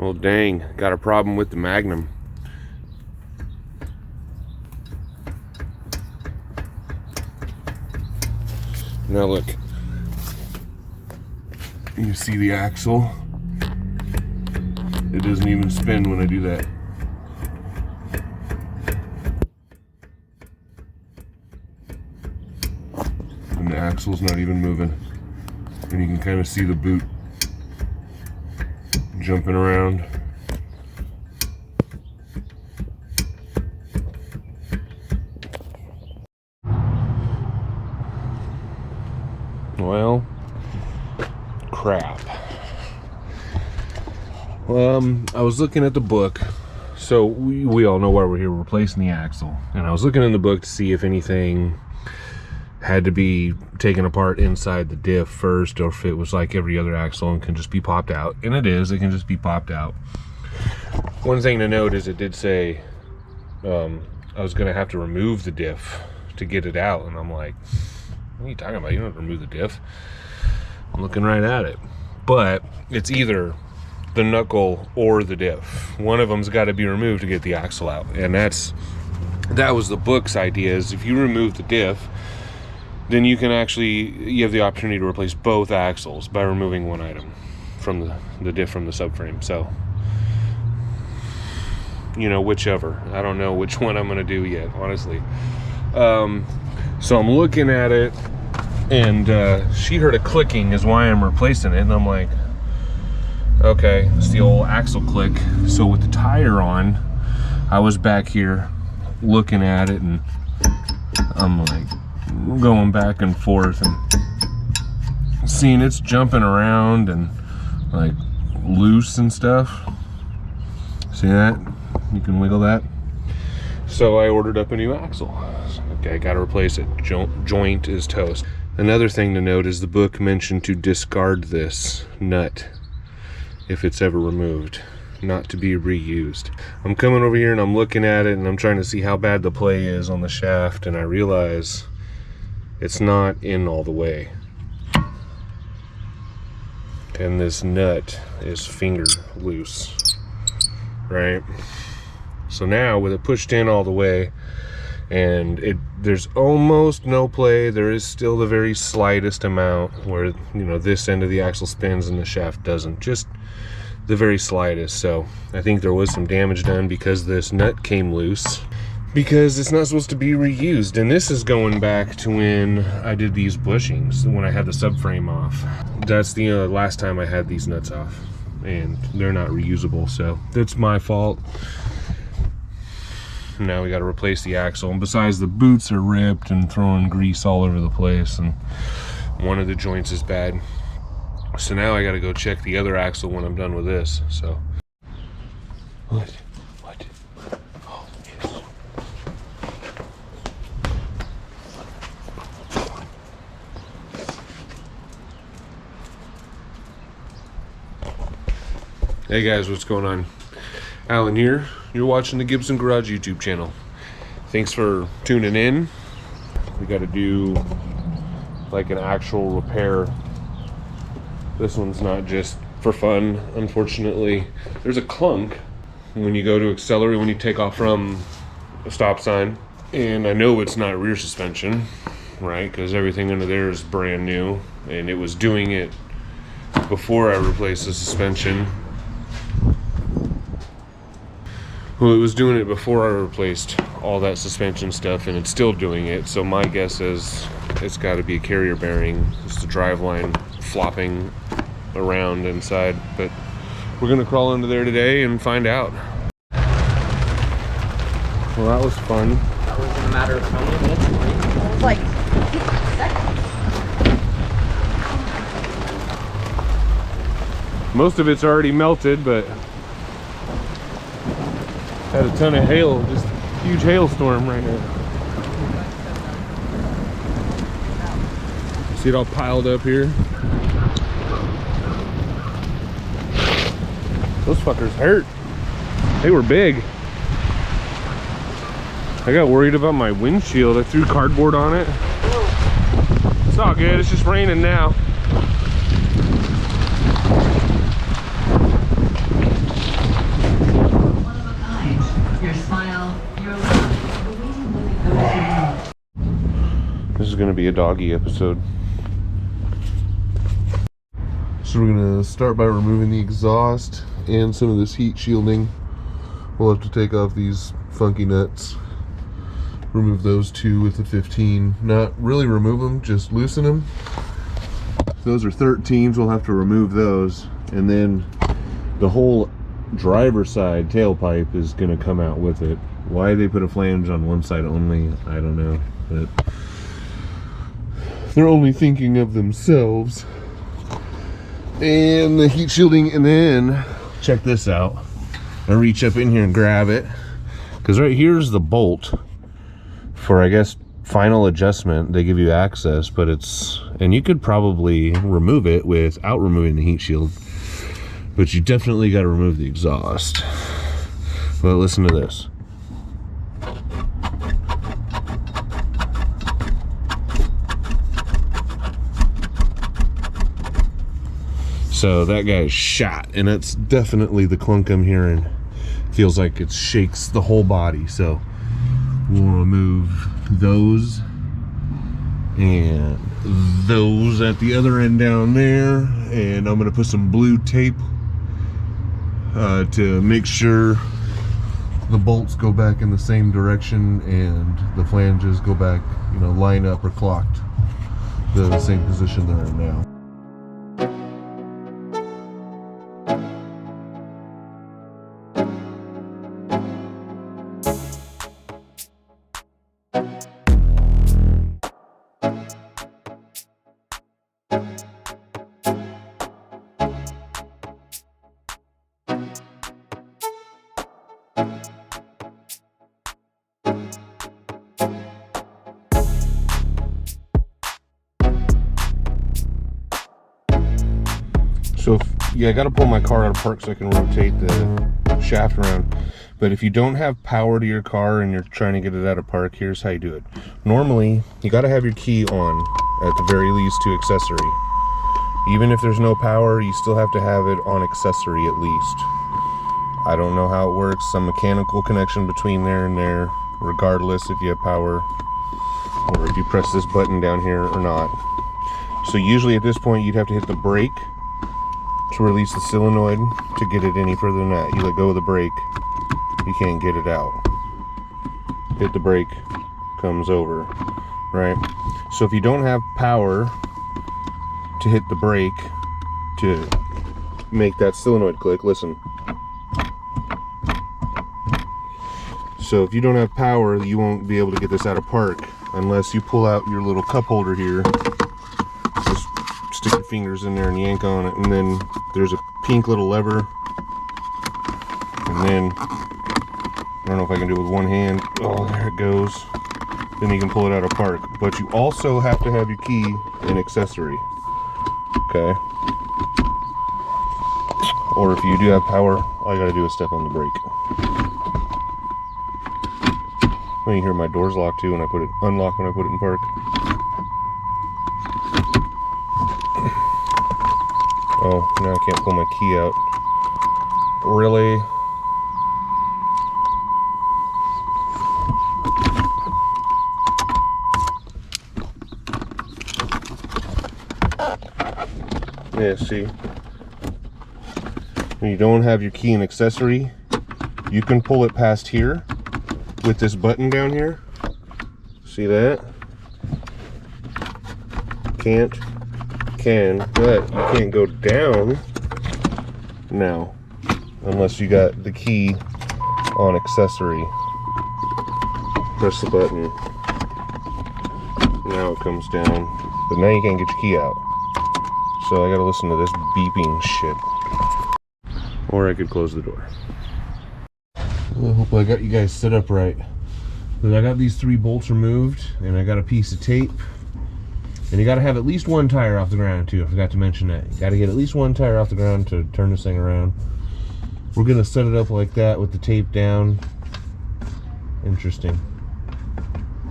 Oh dang, got a problem with the Magnum. Now look, you see the axle? It doesn't even spin when I do that. And the axle's not even moving. And you can kind of see the boot jumping around. Well, crap. I was looking at the book. So we all know why we're here, replacing the axle. And I was looking in the book to see if anything had to be taken apart inside the diff first, or if it was like every other axle and can just be popped out. And it is, it can just be popped out. One thing to note is it did say I was gonna have to remove the diff to get it out. And I'm like, what are you talking about? You don't have to remove the diff. I'm looking right at it. But it's either the knuckle or the diff. One of them's got to be removed to get the axle out. And that was the book's idea, is if you remove the diff, then you have the opportunity to replace both axles by removing one item from the diff from the subframe. So, you know, whichever. I don't know which one I'm going to do yet, honestly. So I'm looking at it, and she heard a clicking is why I'm replacing it. And I'm like, okay, it's the old axle click. So with the tire on, I was back here looking at it, and I'm like going back and forth and seeing it's jumping around and like loose and stuff. See that? You can wiggle that. So I ordered up a new axle. Okay, gotta replace it. Joint is toast. Another thing to note is the book mentioned to discard this nut if it's ever removed, not to be reused. I'm coming over here and I'm looking at it and I'm trying to see how bad the play is on the shaft, and I realize it's not in all the way. And this nut is finger loose, right? So now with it pushed in all the way, and there's almost no play, there is still the very slightest amount where, you know, this end of the axle spins and the shaft doesn't, just the very slightest. So I think there was some damage done because this nut came loose, because it's not supposed to be reused. And this is going back to when I did these bushings, when I had the subframe off. That's the last time I had these nuts off, and they're not reusable, so that's my fault. Now we got to replace the axle, and besides, the boots are ripped and throwing grease all over the place, and one of the joints is bad. So now I got to go check the other axle when I'm done with this. So what oh yes. Hey guys, what's going on? Alan here. You're watching the Gibson Garage YouTube channel. Thanks for tuning in. We got to do like an actual repair. This one's not just for fun, unfortunately. There's a clunk when you go to accelerate, when you take off from a stop sign. And I know it's not rear suspension, right? Because everything under there is brand new. And it was doing it before I replaced the suspension. Well, it was doing it before I replaced all that suspension stuff, and it's still doing it. So my guess is it's got to be a carrier bearing. It's the driveline flopping around inside. But we're going to crawl under there today and find out. Well, that was fun. That was in a matter of how many minutes? It was like seconds. Most of it's already melted, but had a ton of hail, just huge hailstorm right now. See it all piled up here? Those fuckers hurt. They were big. I got worried about my windshield. I threw cardboard on it. It's all good, it's just raining now. gonna be a doggy episode. So we're gonna start by removing the exhaust and some of this heat shielding. We'll have to take off these funky nuts. Remove those two with the 15. Not really remove them, just loosen them. Those are 13s, we'll have to remove those. And then the whole driver side tailpipe is gonna come out with it. Why they put a flange on one side only, I don't know. But they're only thinking of themselves. And the heat shielding, and then check this out. I reach up in here and grab it, because right here's the bolt for, I guess, final adjustment. They give you access, but it's, and you could probably remove it without removing the heat shield, but you definitely got to remove the exhaust. But listen to this. So that guy is shot, and it's definitely the clunk I'm hearing. Feels like it shakes the whole body. So we'll remove those and those at the other end down there, and I'm gonna put some blue tape to make sure the bolts go back in the same direction and the flanges go back, you know, line up or clocked the same position they're in now. So, yeah, I got to pull my car out of park so I can rotate the shaft around. But if you don't have power to your car and you're trying to get it out of park, here's how you do it. Normally, you got to have your key on, at the very least, to accessory. Even if there's no power, you still have to have it on accessory at least. I don't know how it works. Some mechanical connection between there and there, regardless if you have power or if you press this button down here or not. So usually at this point, you'd have to hit the brake to release the solenoid. To get it any further than that, you let go of the brake, you can't get it out. Hit the brake, comes over, right? So if you don't have power to hit the brake to make that solenoid click, listen. So if you don't have power, you won't be able to get this out of park unless you pull out your little cup holder here. Just stick your fingers in there and yank on it, and then there's a pink little lever, and then I don't know if I can do it with one hand. Oh, there it goes. Then you can pull it out of park. But you also have to have your key in accessory. Okay. Or if you do have power, all you gotta do is step on the brake. Well, you hear my door's locked too when I put it unlock when I put it in park. Oh, now I can't pull my key out. Really? Yeah, see? When you don't have your key and accessory, you can pull it past here with this button down here. See that? Can't. Can, but you can't go down now unless you got the key on accessory. Press the button. Now it comes down, but now you can't get your key out. So I gotta listen to this beeping shit. Or I could close the door. Well, I hope I got you guys set up right. But I got these 3 bolts removed, and I got a piece of tape. And you got to have at least one tire off the ground too. I forgot to mention that. You got to get at least one tire off the ground to turn this thing around. We're going to set it up like that with the tape down. Interesting.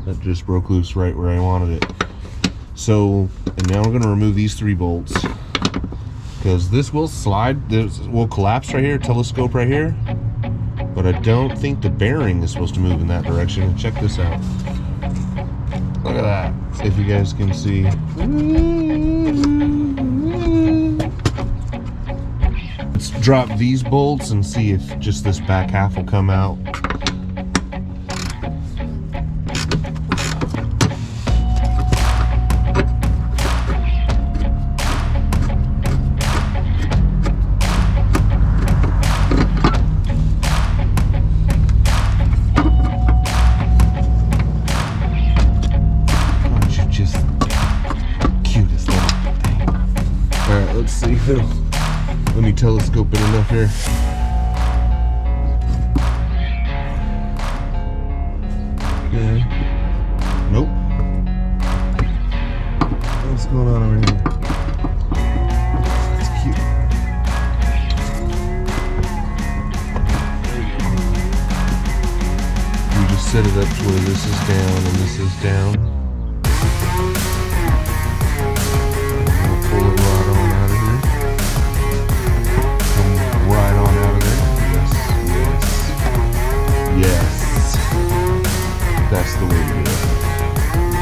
That just broke loose right where I wanted it. So, and now we're going to remove these 3 bolts. Because this will slide, this will collapse right here, telescope right here. But I don't think the bearing is supposed to move in that direction. Check this out. Look at that. See if you guys can see. Let's drop these bolts and see if just this back half will come out. Let's see if it'll, let me telescope it enough here. Okay. Nope. What's going on over here? That's cute. We just set it up to where this is down and this is down. Pull it right on out of here. Come right on out of there. Yes, yes, yes. That's the way to do it.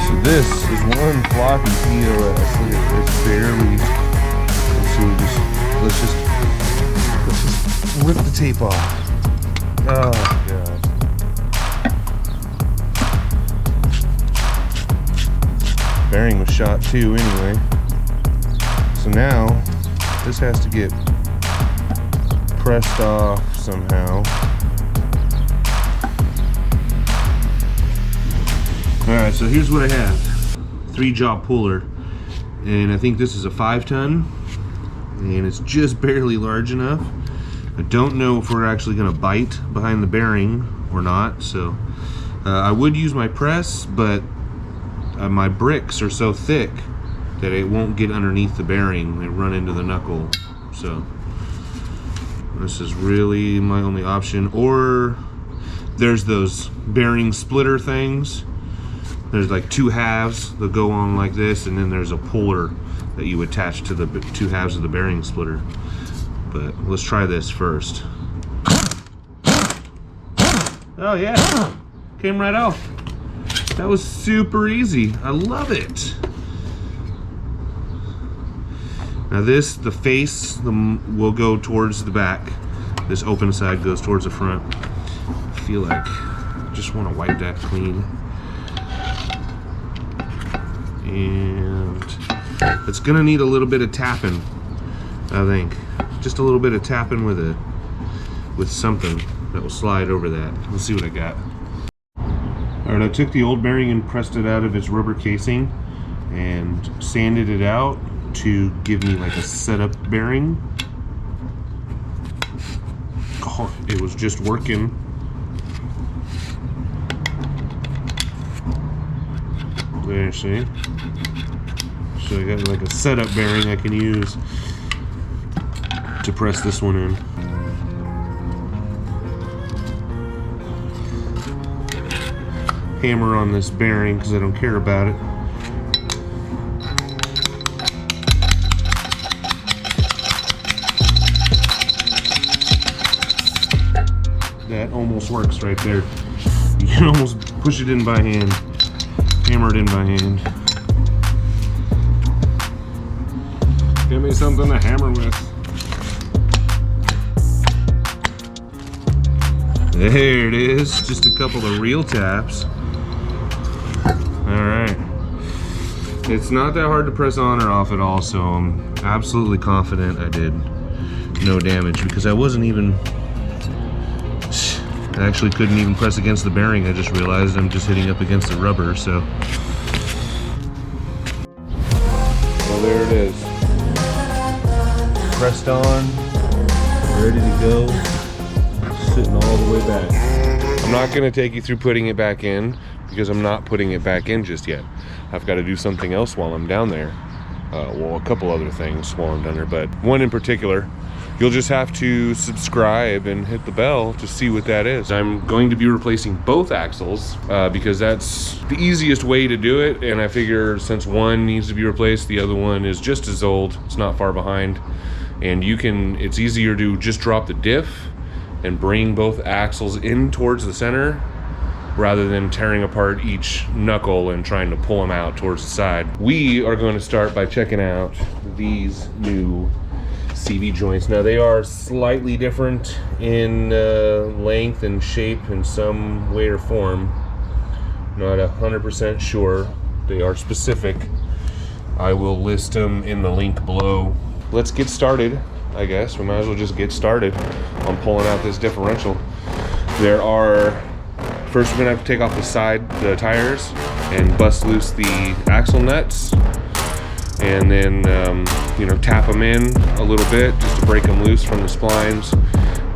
So this is one floppy POS. Look at it, it's barely. So let's just rip the tape off. Oh god. Bearing was shot too anyway. So now, this has to get pressed off somehow. Alright, so here's what I have. 3-jaw puller. And I think this is a 5-ton. And it's just barely large enough. I don't know if we're actually going to bite behind the bearing or not. So I would use my press, but my bricks are so thick that it won't get underneath the bearing. They run into the knuckle. So this is really my only option. Or there's those bearing splitter things. There's like 2 halves that go on like this, and then there's a puller that you attach to the 2 halves of the bearing splitter. But let's try this first. Oh yeah, came right off. That was super easy. I love it. Now this, the face will go towards the back. This open side goes towards the front. I feel like I just want to wipe that clean. And it's gonna need a little bit of tapping, I think. Just a little bit of tapping with something that will slide over that. Let's see what I got. Alright, I took the old bearing and pressed it out of its rubber casing and sanded it out to give me like a setup bearing. Oh, it was just working. There, see? So I got like a setup bearing I can use to press this one in. Hammer on this bearing because I don't care about it. That almost works right there. You can almost push it in by hand, hammer it in by hand. Give me something to hammer with. There it is, just a couple of real taps. Alright. It's not that hard to press on or off at all, so I'm absolutely confident I did no damage because I wasn't even... I actually couldn't even press against the bearing. I just realized I'm just hitting up against the rubber, so... Well, there it is. Pressed on, ready to go, sitting all the way back. I'm not going to take you through putting it back in because I'm not putting it back in just yet. I've got to do something else while I'm down there. Well, a couple other things while I'm down there, but one in particular. You'll just have to subscribe and hit the bell to see what that is. I'm going to be replacing both axles because that's the easiest way to do it, and I figure since one needs to be replaced, the other one is just as old. It's not far behind. And it's easier to just drop the diff and bring both axles in towards the center rather than tearing apart each knuckle and trying to pull them out towards the side. We are going to start by checking out these new CV joints. Now they are slightly different in length and shape in some way or form. Not 100% sure. They are specific. I will list them in the link below. Let's get started, I guess. We might as well just get started on pulling out this differential. There are, first we're gonna have to take off the tires and bust loose the axle nuts, and then tap them in a little bit just to break them loose from the splines.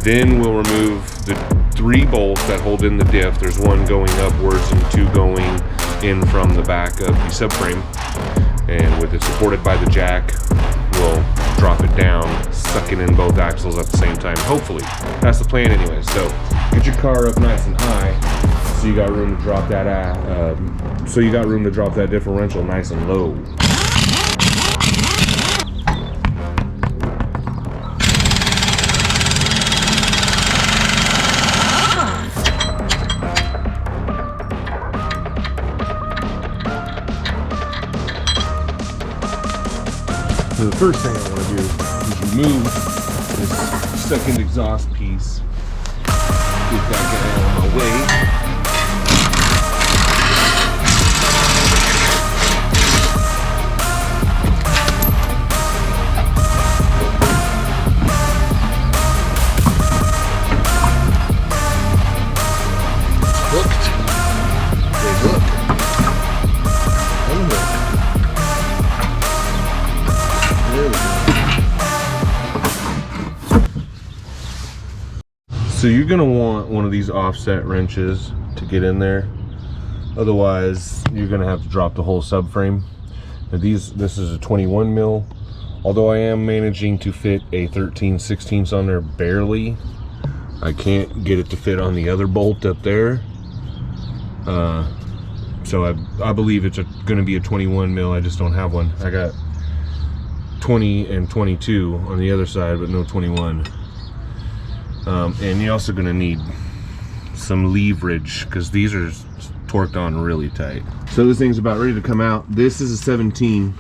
Then we'll remove the 3 bolts that hold in the diff. There's one going upwards and 2 going in from the back of the subframe. And with it supported by the jack, we'll drop it down, sucking in both axles at the same time. Hopefully, that's the plan anyway. So get your car up nice and high, so you got room to drop that. Differential nice and low. So the first thing I want to do is remove this second exhaust piece. Get that guy out of my way. So you're gonna want one of these offset wrenches to get in there. Otherwise, you're gonna have to drop the whole subframe. Now this is a 21 mil. Although I am managing to fit a 13/16 on there barely, I can't get it to fit on the other bolt up there. So I believe it's gonna be a 21 mil. I just don't have one. I got 20 and 22 on the other side, but no 21. And you're also going to need some leverage because these are torqued on really tight. So this thing's about ready to come out. This is a 17,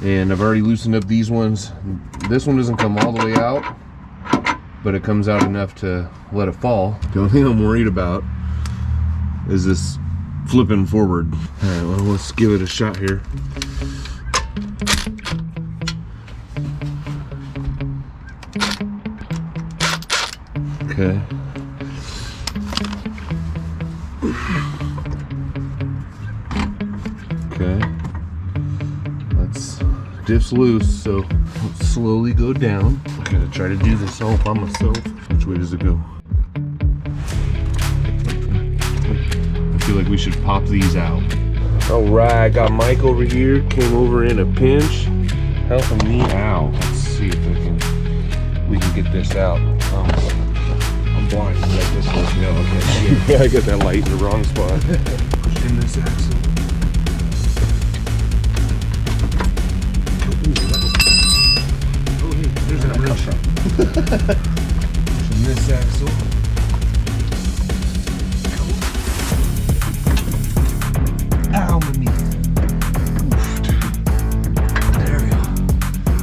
and I've already loosened up these ones. This one doesn't come all the way out, but it comes out enough to let it fall. The only thing I'm worried about is this flipping forward. All right, well, let's give it a shot here. Okay. Okay. Diff's loose, so let's slowly go down. I gotta try to do this all by myself. Which way does it go? I feel like we should pop these out. All right, got Mike over here. Came over in a pinch, helping me out. Let's see if we can get this out. I'm blind like this one. No, okay. Yeah, I got that light in the wrong spot. Push in this axle. Oh, hey, there's that wrench. Push in this axle. Ow, my knee. There we go.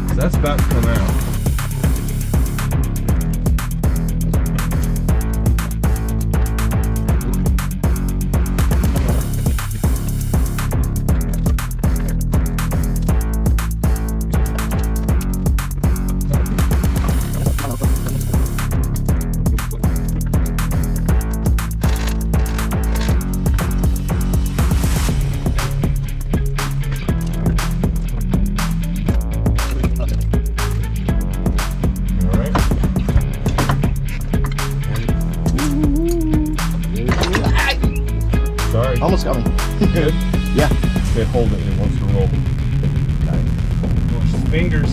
So that's about to come out. Almost got me. Good? Yeah. Okay, hold it. It wants to roll. Got it. Watch the fingers.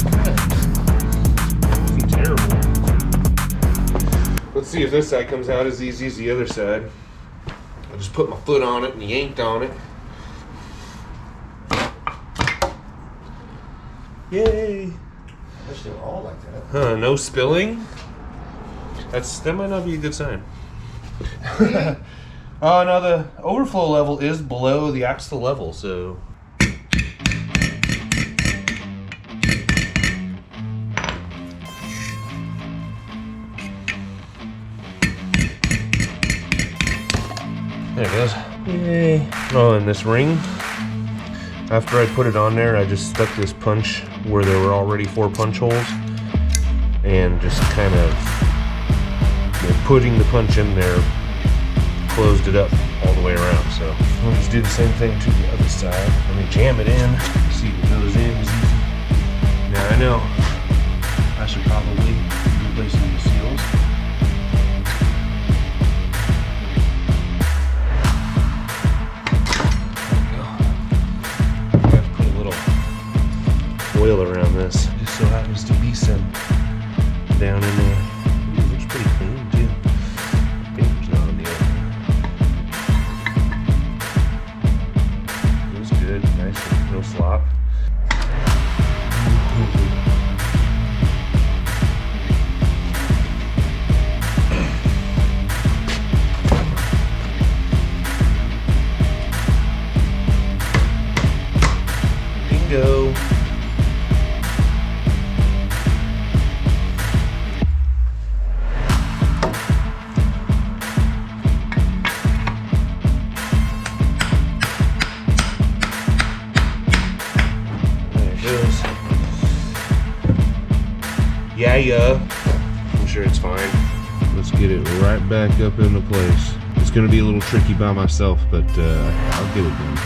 That wasn't terrible. Let's see if this side comes out as easy as the other side. just put my foot on it and yanked on it. Yay! I wish they were all like that. Huh, no spilling? That might not be a good sign. Oh, no, the overflow level is below the axle level, so... There it goes. Yay. Oh, and this ring, after I put it on there, I just stuck this punch where there were already 4 punch holes and just kind of, putting the punch in there closed it up all the way around. So we'll just do the same thing to the other side. Let me jam it in, see if it goes in. Now I know I should probably replace some of the seals. Oil around this. Just so happens to be some down in there. Ooh, looks pretty clean too. Paper's not on the other one. Looks good, nice, no slop. Bingo. Yeah, I'm sure it's fine. Let's get it right back up into place. It's gonna be a little tricky by myself, but I'll get it done.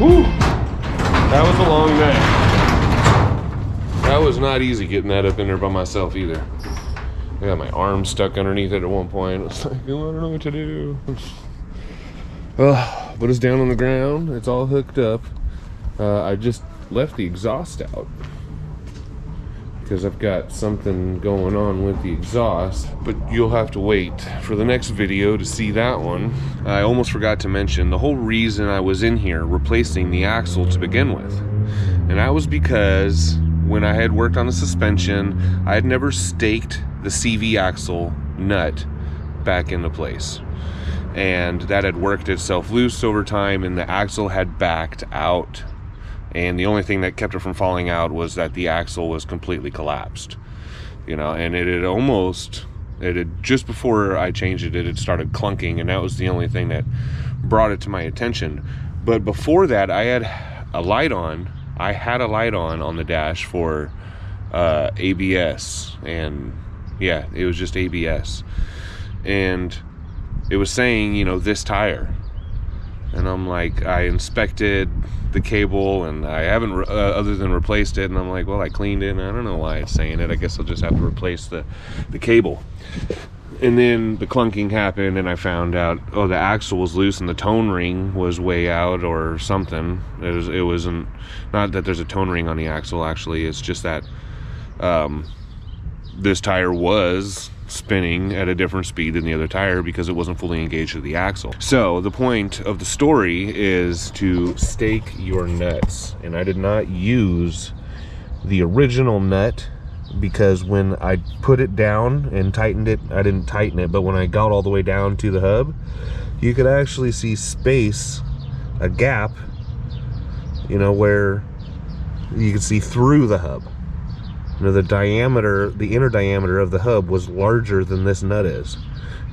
Whew, that was a long day. That was not easy getting that up in there by myself either. I got my arm stuck underneath it at one point. It's like, oh, I don't know what to do. But it's down on the ground. It's all hooked up. I just left the exhaust out because I've got something going on with the exhaust, but you'll have to wait for the next video to see that one. I almost forgot to mention the whole reason I was in here replacing the axle to begin with, and that was because when I had worked on the suspension, I had never staked the CV axle nut back into place, and that had worked itself loose over time, and the axle had backed out. And the only thing that kept it from falling out was that the axle was completely collapsed, you know, and it had just before I changed it, it had started clunking, and that was the only thing that brought it to my attention. But before that, I had a light on the dash for ABS, and yeah, it was just ABS, and it was saying, you know, this tire. And I'm like, I inspected the cable and I haven't other than replaced it, and I'm like, well, I cleaned it and I don't know why it's saying it. I guess I'll just have to replace the cable. And then the clunking happened and I found out, oh, the axle was loose and the tone ring was way out or something. It wasn't, not that there's a tone ring on the axle, actually, it's just that this tire was spinning at a different speed than the other tire because it wasn't fully engaged to the axle. So the point of the story is to stake your nuts, and I did not use the original nut because when I put it down and tightened it, I didn't tighten it, but when I got all the way down to the hub, you could actually see space, a gap, you know, where you could see through the hub. Now the diameter, the inner diameter of the hub was larger than this nut is.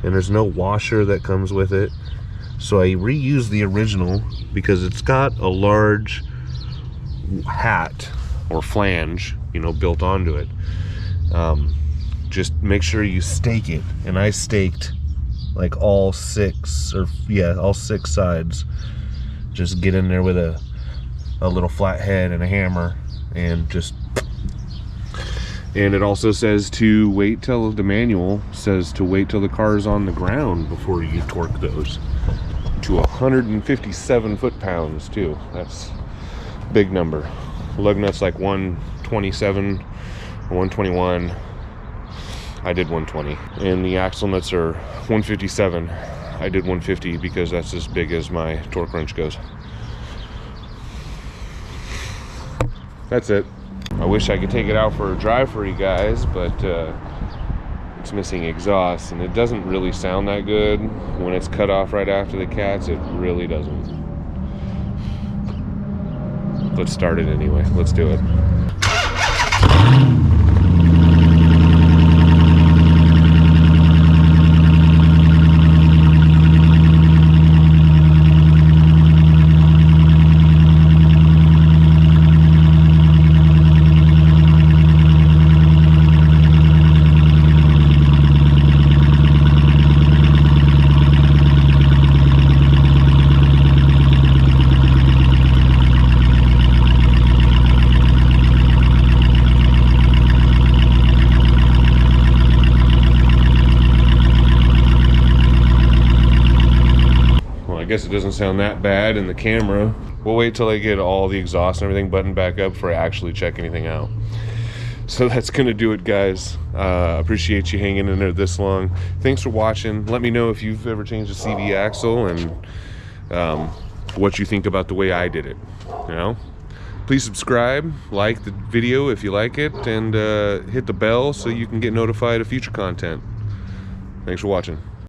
And there's no washer that comes with it. So I reused the original because it's got a large hat or flange, you know, built onto it. Just make sure you stake it. And I staked like all six sides. Just get in there with a little flat head and a hammer and just. And it also says to wait till, the manual says to wait till the car is on the ground before you torque those to 157 foot-pounds too. That's a big number. Lug nuts like 127 or 121. I did 120. And the axle nuts are 157. I did 150 because that's as big as my torque wrench goes. That's it. I wish I could take it out for a drive for you guys, but it's missing exhaust, and it doesn't really sound that good when it's cut off right after the cats. It really doesn't. Let's start it anyway. Let's do it. I guess it doesn't sound that bad in the camera. We'll wait till I get all the exhaust and everything buttoned back up before I actually check anything out. So that's gonna do it, guys. Appreciate you hanging in there this long. Thanks for watching. Let me know if you've ever changed a CV axle and what you think about the way I did it. You know, please subscribe, like the video if you like it, and hit the bell so you can get notified of future content. Thanks for watching.